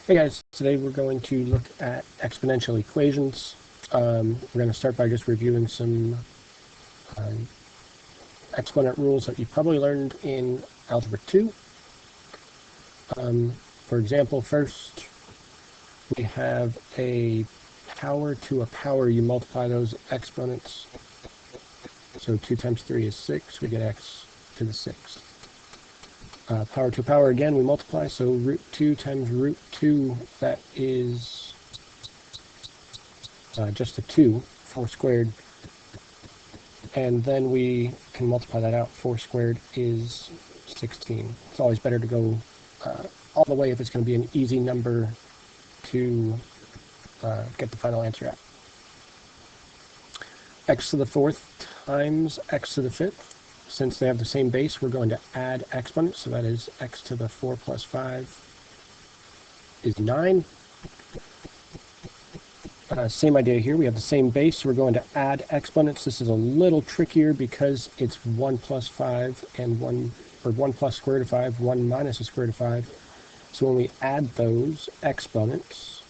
Hey guys, today we're going to look at exponential equations. We're going to start by just reviewing some exponent rules that you probably learned in Algebra 2. For example, first we have a power to a power. You multiply those exponents. So 2 times 3 is 6. We get x to the 6th. Power to power again, we multiply, so root 2 times root 2, that is just a 2, 4 squared. And then we can multiply that out. 4 squared is 16. It's always better to go all the way if it's going to be an easy number to get the final answer at. X to the 4th times x to the 5th. Since they have the same base, we're going to add exponents, so that is x to the 4 plus 5 is 9. Same idea here. We have the same base, so we're going to add exponents. This is a little trickier because it's 1 plus 5 and 1 plus square root of 5, 1 minus the square root of 5. So when we add those exponents,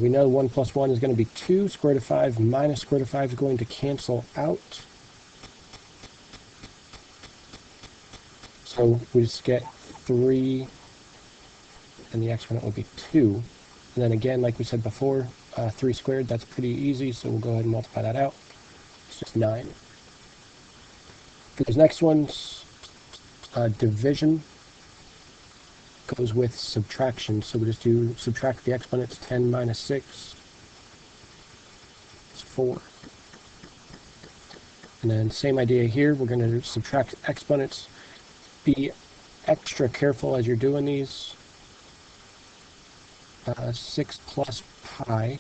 we know 1 plus 1 is going to be 2. Square root of 5 minus square root of 5 is going to cancel out. So we just get 3, and the exponent will be 2. And then again, like we said before, 3 squared, that's pretty easy, so we'll go ahead and multiply that out. It's just 9. For these next ones, division goes with subtraction, so we just do subtract the exponents. 10 minus 6 is 4. And then same idea here, we're going to subtract exponents. Be extra careful as you're doing these. 6 plus pi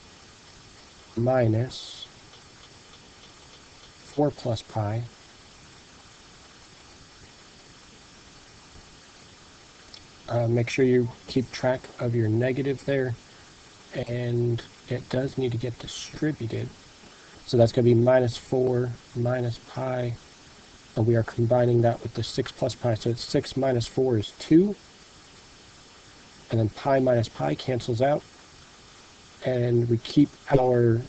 minus 4 plus pi make sure you keep track of your negative there, and it does need to get distributed. So that's going to be minus 4 minus pi, and we are combining that with the 6 plus pi. So it's 6 minus 4 is 2, and then pi minus pi cancels out, and we keep our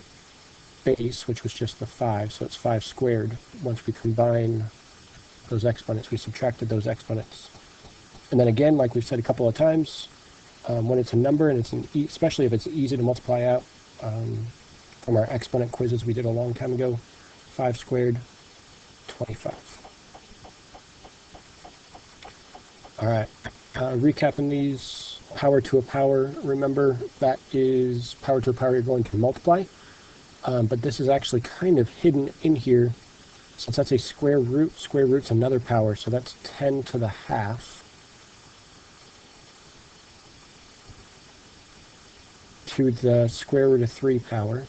base, which was just the 5, so it's 5 squared. Once we combine those exponents, we subtracted those exponents. And then again, like we've said a couple of times, when it's a number, and especially if it's easy to multiply out, from our exponent quizzes we did a long time ago, 5 squared, 25. All right, recapping these, power to a power, remember that is power to a power you're going to multiply, but this is actually kind of hidden in here. Since that's a square root's another power, so that's 10 to the half. To the square root of 3 power,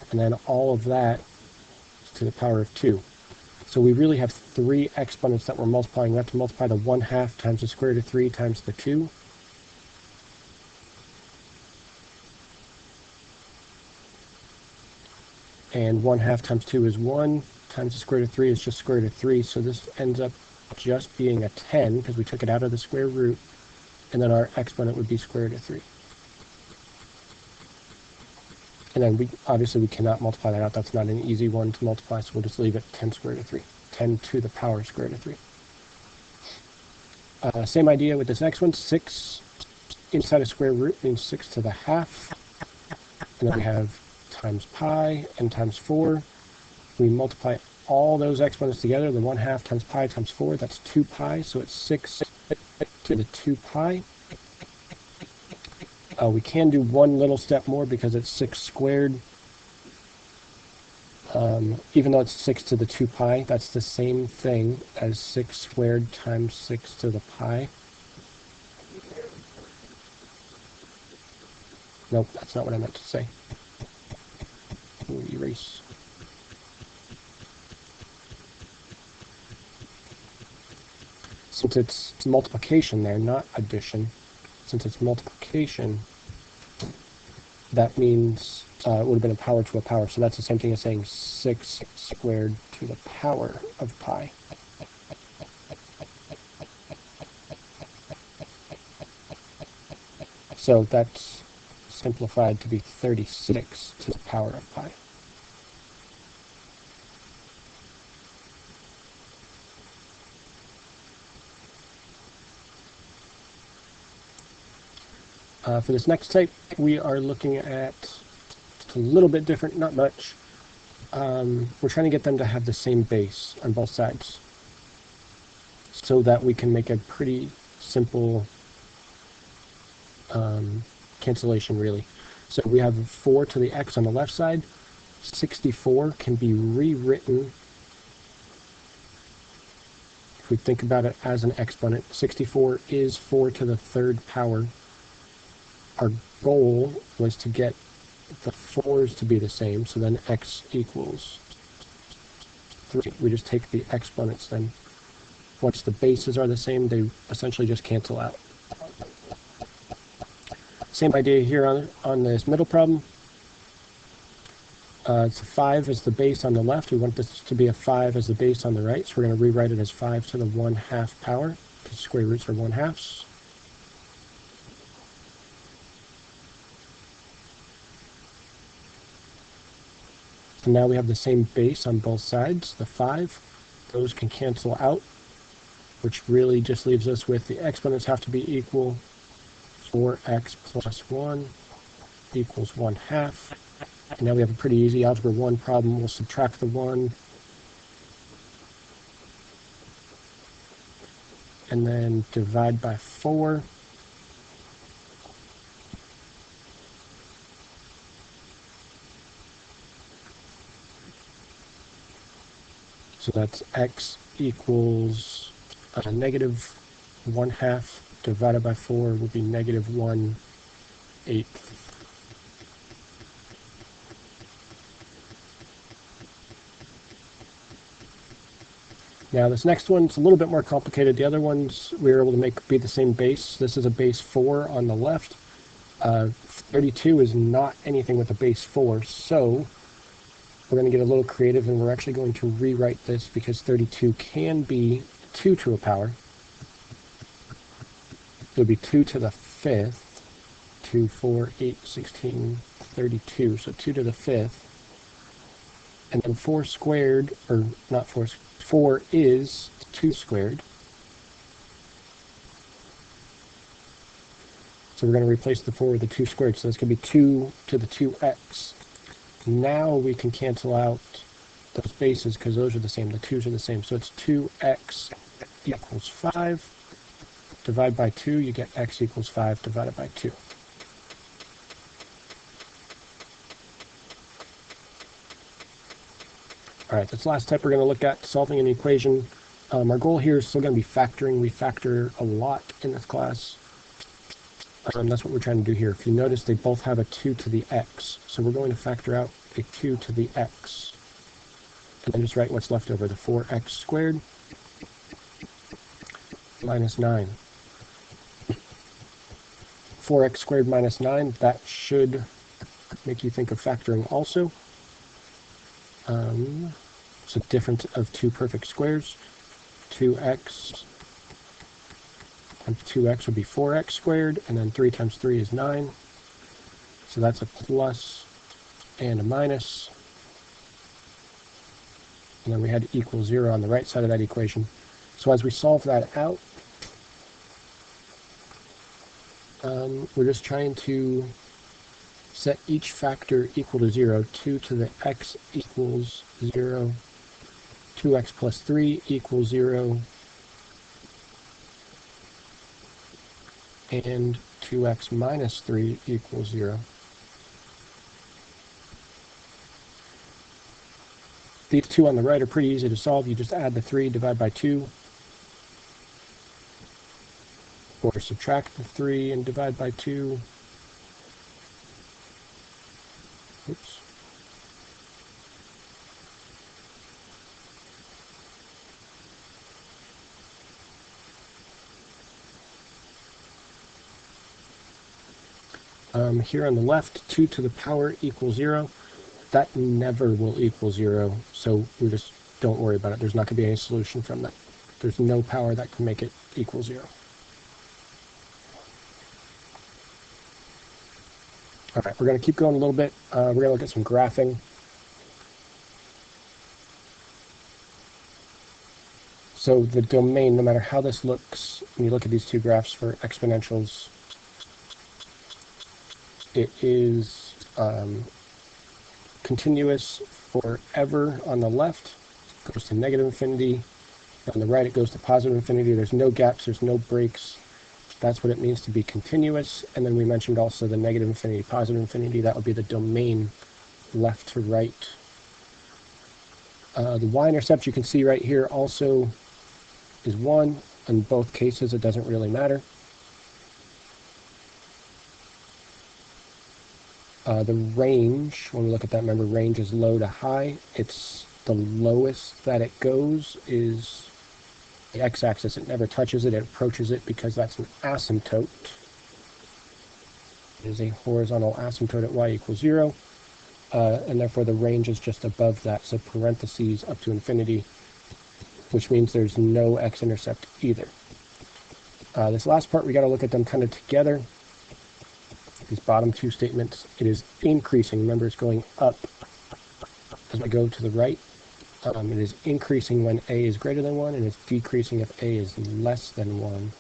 and then all of that is to the power of 2. So we really have 3 exponents that we're multiplying. We have to multiply the 1/2 times the square root of 3 times the 2. And 1/2 times 2 is 1, times the square root of 3 is just square root of 3, so this ends up just being a 10 because we took it out of the square root. And then our exponent would be square root of 3. And then obviously we cannot multiply that out. That's not an easy one to multiply, so we'll just leave it 10 square root of 3. 10 to the power square root of 3. Same idea with this next one. 6 inside a square root means 6 to the half. And then we have times pi and times 4. We multiply all those exponents together. The 1/2 times pi times 4, that's 2 pi, so it's 6 to the 2 pi. We can do one little step more because it's 6 squared. Even though it's 6 to the 2 pi, that's the same thing as 6 squared times 6 to the pi. Nope, that's not what I meant to say. Erase. Since it's multiplication there, not addition, since it's multiplication, that means it would have been a power to a power. So that's the same thing as saying 6 squared to the power of pi. So that's simplified to be 36 to the power of pi. For this next type, we are looking at a little bit different, not much. We're trying to get them to have the same base on both sides so that we can make a pretty simple cancellation, really. So we have 4 to the x on the left side. 64 can be rewritten, if we think about it as an exponent. 64 is 4 to the third power. Our goal was to get the 4's to be the same, so then x equals 3. We just take the exponents then. Once the bases are the same, they essentially just cancel out. Same idea here on this middle problem. It's a 5 as the base on the left. We want this to be a 5 as the base on the right, so we're going to rewrite it as 5 to the 1/2 power, because square roots are 1/2. So now we have the same base on both sides, the 5. Those can cancel out, which really just leaves us with the exponents have to be equal. 4x plus 1 equals 1/2. And now we have a pretty easy algebra 1 problem. We'll subtract the 1 and then divide by 4. So that's x equals negative 1/2 divided by 4 would be negative 1/8. Now this next one's a little bit more complicated. The other ones we were able to make be the same base. This is a base 4 on the left. 32 is not anything with a base 4, so we're going to get a little creative and we're actually going to rewrite this because 32 can be 2 to a power. It would be 2 to the 5th. 2, 4, 8, 16, 32. So 2 to the 5th. And then 4 squared, or not 4, 4 is 2 squared. So we're going to replace the 4 with the 2 squared. So that's going to be 2 to the 2x. Now we can cancel out those bases because those are the same. The 2's are the same. So it's 2x equals 5. Divide by 2, you get x equals 5 divided by 2. All right, that's the last type we're going to look at, solving an equation. Our goal here is still going to be factoring. We factor a lot in this class. That's what we're trying to do here. If you notice, they both have a 2 to the x. So we're going to factor out a 2 to the x. And then just write what's left over, the 4x squared minus 9. 4x squared minus 9, that should make you think of factoring also. It's a difference of 2 perfect squares. 2x times 2x would be 4x squared, and then 3 times 3 is 9. So that's a plus and a minus. And then we had equal 0 on the right side of that equation. So as we solve that out, we're just trying to set each factor equal to 0. 2 to the x equals 0. 2x plus 3 equals 0. And 2x minus 3 equals 0. These two on the right are pretty easy to solve. You just add the 3, divide by 2. Or subtract the 3 and divide by 2. Oops. Here on the left, 2 to the power equals 0. That never will equal 0, so we just don't worry about it. There's not going to be any solution from that. There's no power that can make it equal 0. All right, we're going to keep going a little bit. We're going to look at some graphing. So the domain, no matter how this looks, when you look at these two graphs for exponentials, it is continuous forever on the left. It goes to negative infinity. On the right, it goes to positive infinity. There's no gaps. There's no breaks. That's what it means to be continuous. And then we mentioned also the negative infinity, positive infinity. That would be the domain left to right. The y-intercept you can see right here also is 1. In both cases, it doesn't really matter. The range, when we look at that, remember range is low to high. It's the lowest that it goes is the x-axis. It never touches it, it approaches it because that's an asymptote. It is a horizontal asymptote at y equals 0, and therefore the range is just above that, so parentheses up to infinity, which means there's no x-intercept either. This last part, we got to look at them kind of together. These bottom two statements, it is increasing. Remember, it's going up as we go to the right. It is increasing when a is greater than 1, and it's decreasing if a is less than 1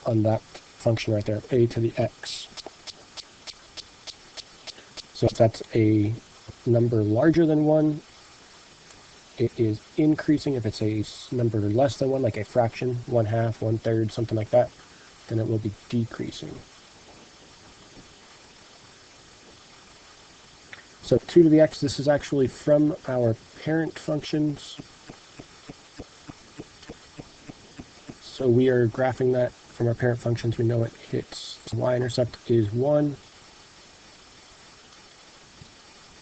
on that function right there, a to the x. So if that's a number larger than 1, it is increasing. If it's a number less than 1, like a fraction, 1/2, 1/3, something like that, then it will be decreasing. So 2 to the x, this is actually from our parent functions. So we are graphing that from our parent functions. We know it hits y-intercept is 1.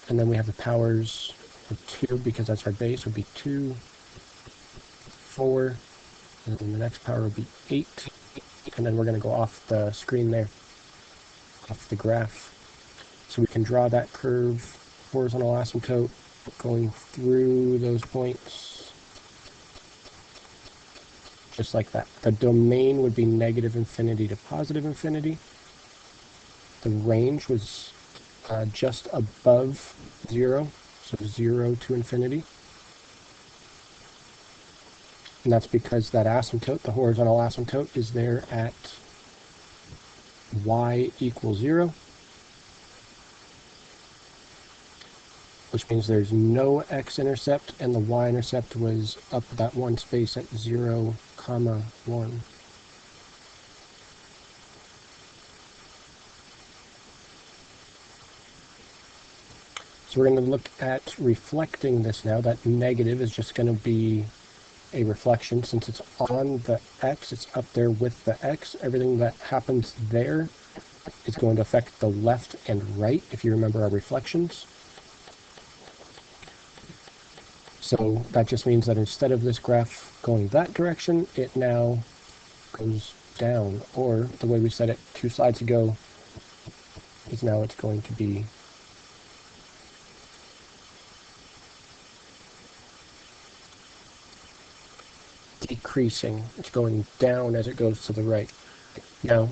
And then we have the powers of 2 because that's our base would be 2, 4, and then the next power would be 8. And then we're going to go off the screen there, off the graph. So we can draw that curve, horizontal asymptote, going through those points, just like that. The domain would be negative infinity to positive infinity. The range was just above 0, so 0 to infinity. And that's because that asymptote, the horizontal asymptote, is there at y equals 0. Which means there's no x-intercept, and the y-intercept was up that one space at 0, 1. So we're going to look at reflecting this now. That negative is just going to be a reflection. Since it's on the x, it's up there with the x. Everything that happens there is going to affect the left and right, if you remember our reflections. So that just means that instead of this graph going that direction, it now goes down. Or the way we said it 2 slides ago is now it's going to be decreasing. It's going down as it goes to the right. Now,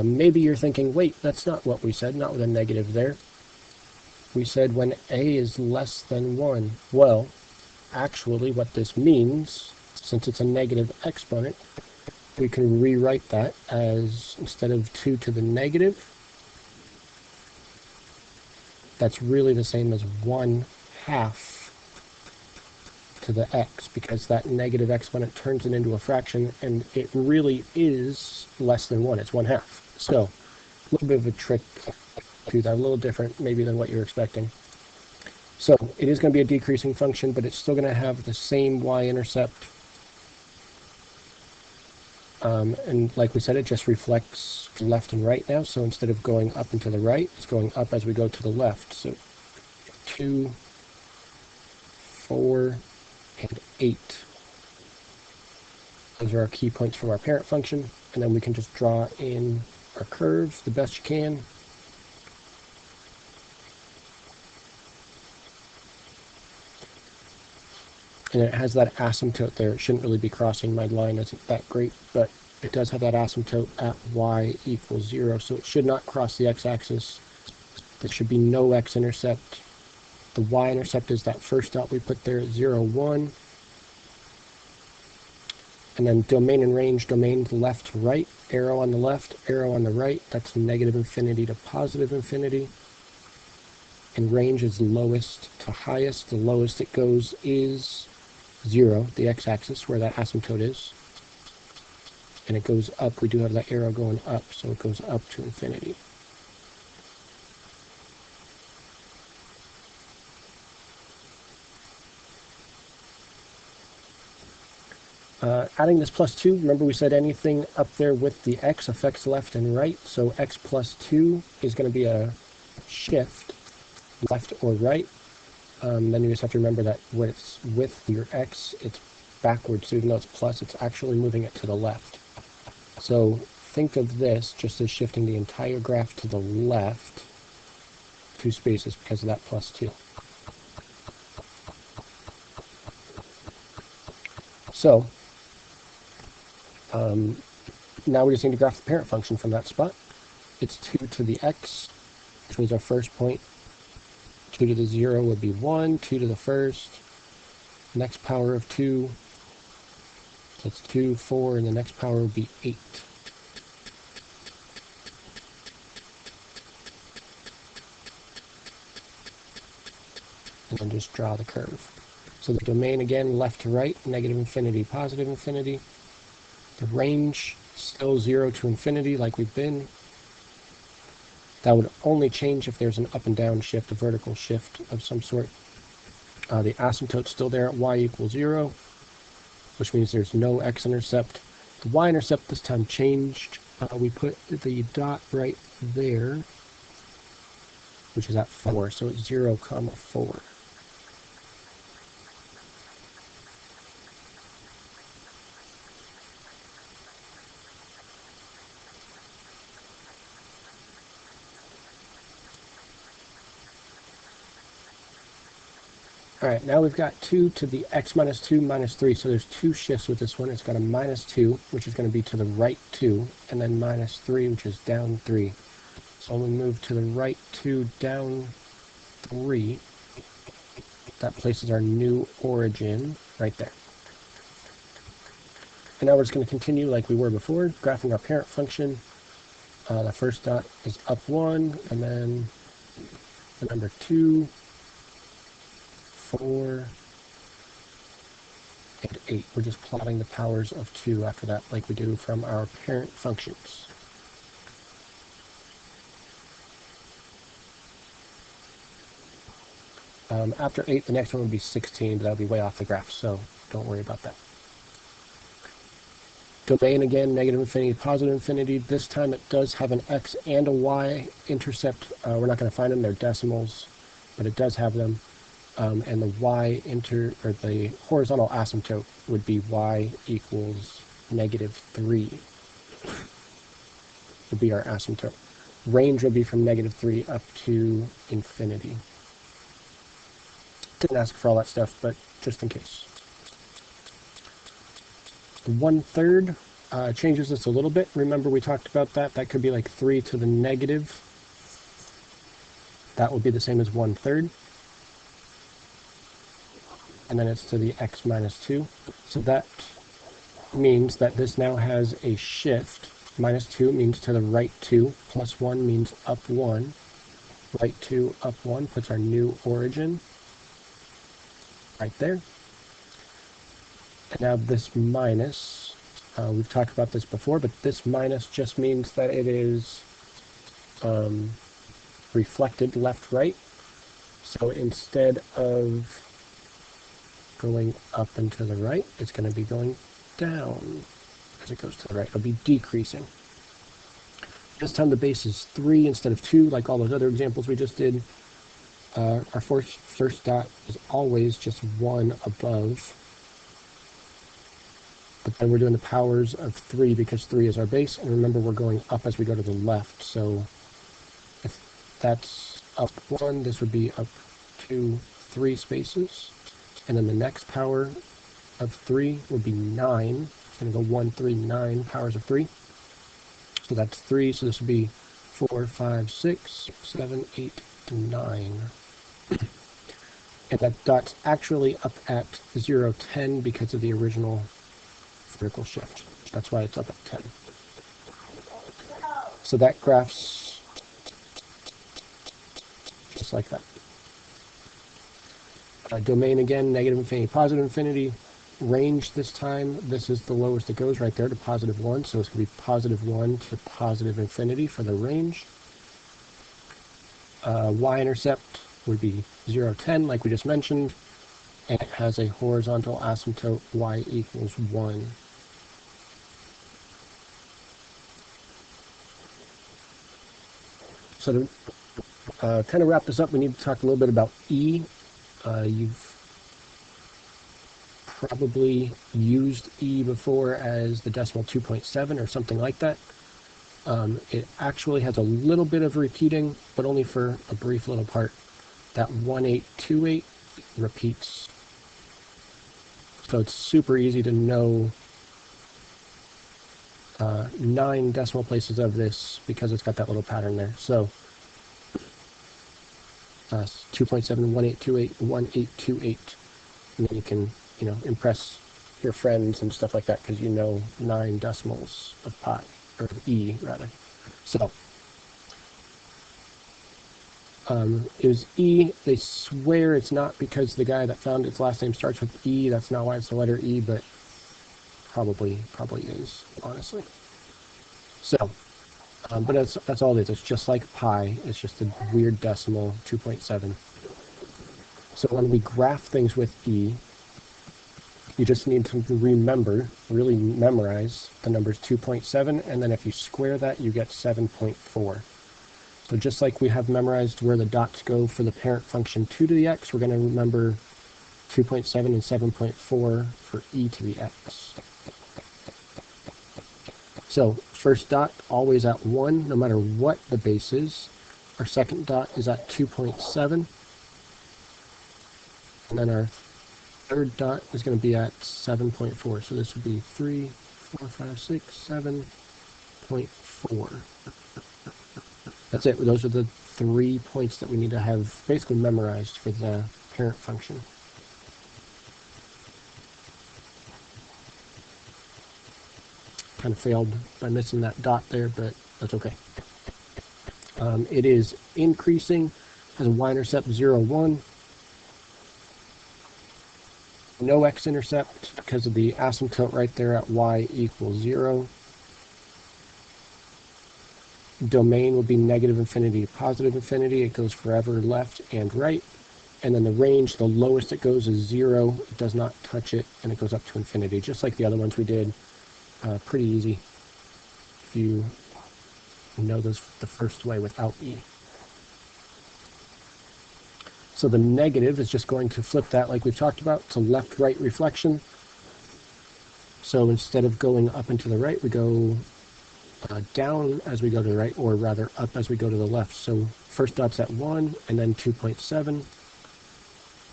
maybe you're thinking, wait, that's not what we said, not with a negative there. We said when a is less than 1. Well, actually what this means, since it's a negative exponent, we can rewrite that as, instead of 2 to the negative, that's really the same as 1/2 to the x, because that negative exponent turns it into a fraction, and it really is less than 1. It's 1/2. So a little bit of a trick to that, a little different maybe than what you're expecting. So it is going to be a decreasing function, but it's still going to have the same y-intercept. And like we said, it just reflects left and right now. So instead of going up and to the right, it's going up as we go to the left. So 2, 4, and 8. Those are our key points from our parent function. And then we can just draw in our curve the best you can. And it has that asymptote there. It shouldn't really be crossing. My line isn't that great, but it does have that asymptote at y equals 0, so it should not cross the x-axis. There should be no x-intercept. The y-intercept is that first dot we put there at 0, 1. And then domain and range, domain left to right, arrow on the left, arrow on the right. That's negative infinity to positive infinity. And range is lowest to highest. The lowest it goes is 0, the x-axis, where that asymptote is. And it goes up. We do have that arrow going up, so it goes up to infinity. Adding this plus 2, remember we said anything up there with the x affects left and right, so x plus 2 is going to be a shift, left or right. Then you just have to remember that when it's with your x, it's backwards, so even though it's plus, it's actually moving it to the left. So think of this just as shifting the entire graph to the left 2 spaces because of that plus 2. So now we just need to graph the parent function from that spot. It's 2 to the x, which means our first point. 2 to the 0 would be 1, 2 to the first, next power of 2, that's 2, 4, and the next power would be 8. And then just draw the curve. So the domain again, left to right, negative infinity, positive infinity. The range, still 0 to infinity like we've been. That would only change if there's an up and down shift, a vertical shift of some sort. The asymptote's still there at y equals 0, which means there's no x-intercept. The y-intercept this time changed. We put the dot right there, which is at 4, so it's 0, 4. All right, now we've got 2 to the x minus 2 minus 3, so there's 2 shifts with this one. It's got a minus 2, which is going to be to the right 2, and then minus 3, which is down 3. So when we move to the right 2, down 3, that places our new origin right there. And now we're just going to continue like we were before, graphing our parent function. The first dot is up 1, and then the number 2, 4, and 8. We're just plotting the powers of 2 after that, like we do from our parent functions. After 8, the next one would be 16, but that'll be way off the graph, so don't worry about that. Domain again, negative infinity, positive infinity. This time it does have an x and a y intercept. We're not going to find them, they're decimals, but it does have them. And the the horizontal asymptote would be y equals negative 3. Would be our asymptote. Range would be from negative 3 up to infinity. Didn't ask for all that stuff, but just in case. The 1/3 changes this a little bit. Remember we talked about that. That could be like 3 to the negative. That would be the same as 1/3. And then it's to the x minus 2. So that means that this now has a shift. Minus 2 means to the right 2, plus 1 means up 1. Right 2, up 1 puts our new origin right there. And now this minus, we've talked about this before, but this minus just means that it is reflected left-right. So instead of going up and to the right, it's going to be going down as it goes to the right. It'll be decreasing. This time the base is 3 instead of 2, like all those other examples we just did. Our first dot is always just 1 above But then we're doing the powers of 3 because 3 is our base, and remember we're going up as we go to the left, so if that's up 1, this would be up 2, 3 spaces, and then the next power of 3 would be 9. It's going to go 1, 3, 9 powers of 3. So that's 3, so this would be 4, 5, 6, 7, 8, 9. And that dot's actually up at 0, 10 because of the original vertical shift. That's why it's up at 10. So that graphs just like that. Domain again, negative infinity, positive infinity. Range this time, this is the lowest it goes right there to positive 1, so it's going to be positive 1 to positive infinity for the range. Y-intercept would be 0, 10, like we just mentioned, and it has a horizontal asymptote y equals 1. So to kind of wrap this up, we need to talk a little bit about E. You've probably used E before as the decimal 2.7 or something like that. It actually has a little bit of repeating, but only for a brief little part. That 1828 repeats. So it's super easy to know 9 decimal places of this because it's got that little pattern there. So 2.7, 1828, 1828. And then you can, impress your friends and stuff like that because you know 9 decimals of pi, or of E rather. So it was E. They swear it's not because the guy that found its last name starts with E. That's not why it's the letter E, but probably is, honestly. So, but that's all it is. It's just like pi. It's just a weird decimal, 2.7. So when we graph things with E, you just need to remember, really memorize the numbers 2.7, and then if you square that, you get 7.4. So just like we have memorized where the dots go for the parent function 2 to the x, we're going to remember 2.7 and 7.4 for e to the x. So first dot always at 1, no matter what the base is. Our second dot is at 2.7. And then our third dot is going to be at 7.4. So this would be 3, 4, 5, 6, 7.4. That's it. Those are the 3 points that we need to have basically memorized for the parent function. Kind of failed by missing that dot there, but that's okay. It is increasing, has a y-intercept 0, 1. No x-intercept because of the asymptote right there at y equals 0. Domain will be negative infinity to positive infinity. It goes forever left and right. And then the range, the lowest it goes is 0. It does not touch it, and it goes up to infinity, just like the other ones we did. Pretty easy if you know those the first way without E. So the negative is just going to flip that like we've talked about to left-right reflection. So instead of going up and to the right, we go down as we go to the right, or rather up as we go to the left. So first dot's at 1, and then 2.7,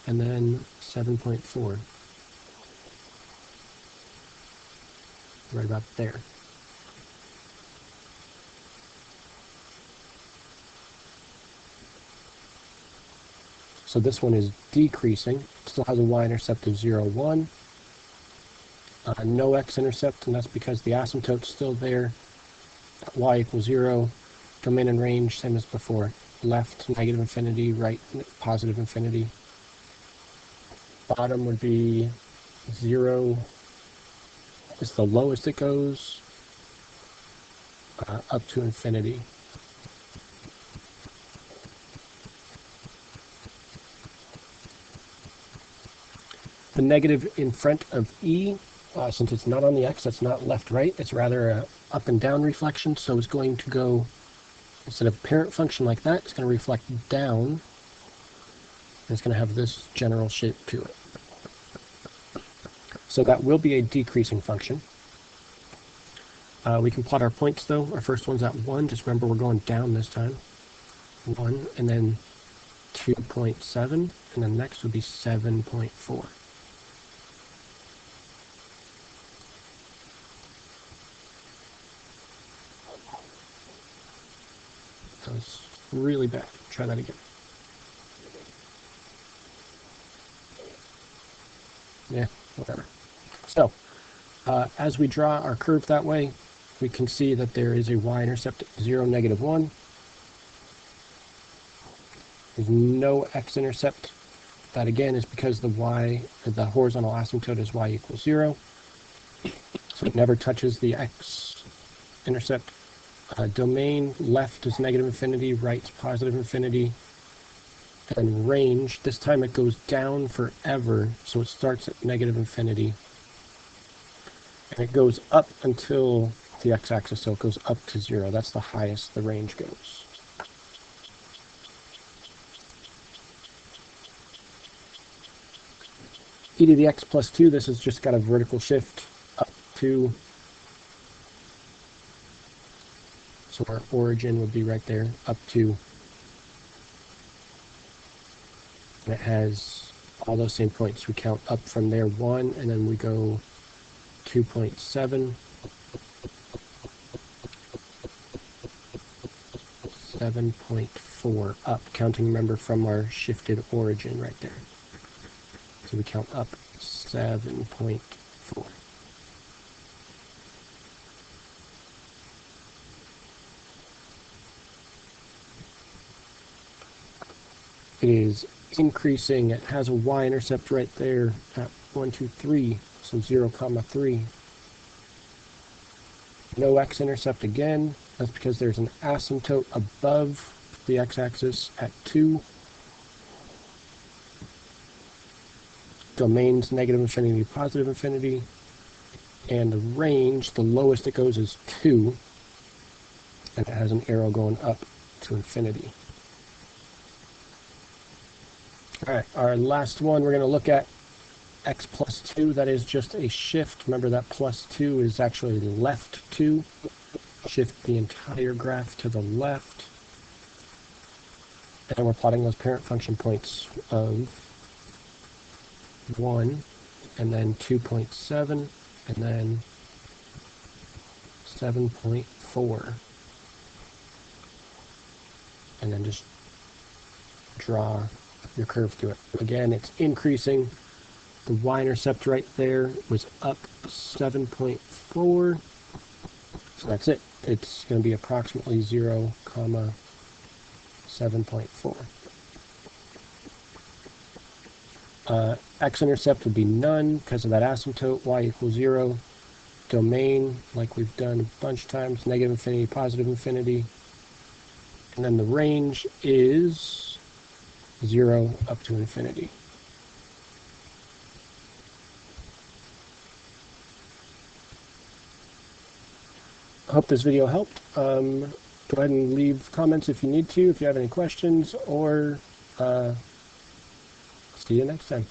and then 7.4. Right about there. So this one is decreasing. It still has a y-intercept of 0, 1. No x-intercept, and that's because the asymptote's still there. Y equals 0. Domain and range, same as before. Left, negative infinity. Right, positive infinity. Bottom would be 0. It's the lowest it goes. Up to infinity. The negative in front of E, since it's not on the x, that's not left-right, it's rather a up and down reflection, so it's going to go, instead of parent function like that, it's going to reflect down, and it's going to have this general shape to it. So that will be a decreasing function. We can plot our points though. Our first one's at 1. Just remember we're going down this time. 1, and then 2.7, and then next would be 7.4. That was really bad. Try that again. Yeah, whatever. So, as we draw our curve that way, we can see that there is a y-intercept at 0, -1. There's no x-intercept. That again is because the horizontal asymptote is y = 0. So it never touches the x-intercept. Domain left is -infinity, right is +infinity. And range, this time it goes down forever, so it starts at -infinity. And it goes up until the x-axis, so it goes up to 0. That's the highest the range goes. E to the x plus 2, this has just got a vertical shift up to. So our origin would be right there, up to. And it has all those same points. We count up from there 1, and then we go 2.7, 7.4 up, counting, remember, from our shifted origin right there. So we count up 7.4. It is increasing. It has a y-intercept right there at 1, 2, 3, so 0, 3. No x-intercept again. That's because there's an asymptote above the x-axis at 2. Domain's -infinity, +infinity. And the range, the lowest it goes is 2. And it has an arrow going up to infinity. Alright, our last one we're going to look at x plus 2. That is just a shift. Remember that plus 2 is actually left 2. Shift the entire graph to the left. And we're plotting those parent function points of 1, and then 2.7, and then 7.4. And then just draw your curve to it. Again, it's increasing. The y-intercept right there was up 7.4. So that's it. It's going to be approximately 0, 7.4. X-intercept would be none because of that asymptote, y = 0. Domain, like we've done a bunch of times, -infinity, +infinity. And then the range is 0 up to infinity. I hope this video helped. Go ahead and leave comments if you need to, if you have any questions, or see you next time.